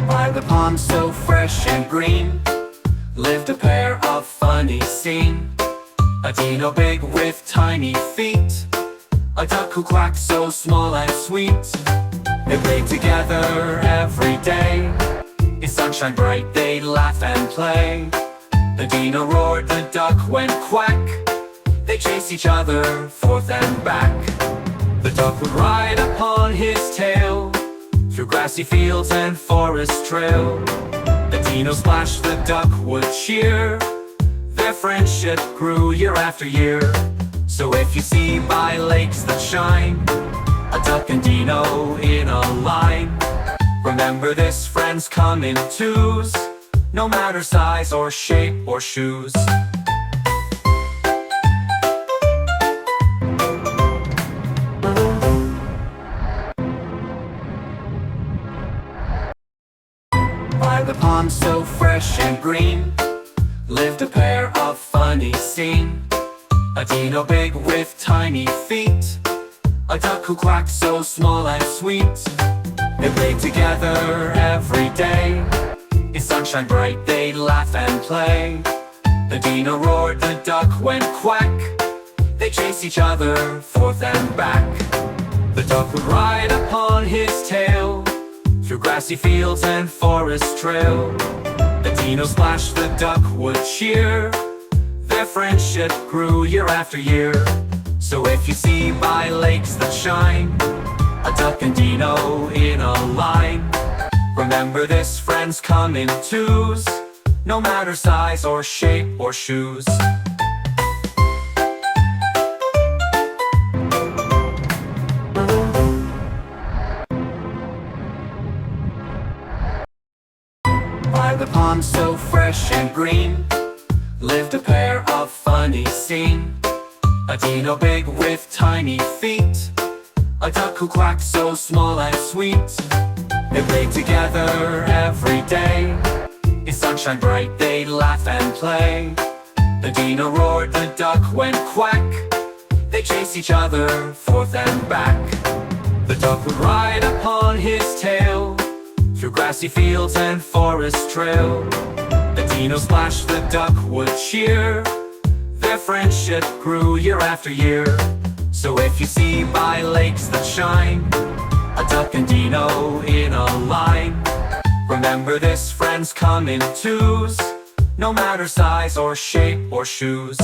By the pond so fresh and green lived a pair of funny seen. A dino big with tiny feet, a duck who quacked so small and sweet. They played together every day. In sunshine bright they'd laugh and play. The dino roared, the duck went quack. They chased each other forth and back. The duck would ride upon his tail through grassy fields and forest trail. The dino splashed, the duck would cheer. Their friendship grew year after year. So if you see by lakes that shine a duck and dino in a line, remember this, friends come in twos, no matter size or shape or shoes. By the pond so fresh and green lived a pair of funny seen. A dino big with tiny feet, a duck who quacked so small and sweet. They played together every day. In sunshine bright they'd laugh and play. The dino roared, the duck went quack. They chased each other forth and back. The duck would ride upon his tail through grassy fields and forest trail. The dino splashed, the duck would cheer. Their friendship grew year after year. So if you see by lakes that shine a duck and dino in a line, remember this, friends come in twos, no matter size or shape or shoes. By the pond so fresh and green lived a pair of funny seen. A dino big with tiny feet, a duck who quacked so small and sweet. They played together every day. In sunshine bright they'd laugh and play. The dino roared, the duck went quack. They chased each other forth and back. The duck would ride upon his tail through grassy fields and forest trail. The dino splashed, the duck would cheer. Their friendship grew year after year. So if you see by lakes that shine a duck and dino in a line, remember this, friends come in twos, no matter size or shape or shoes.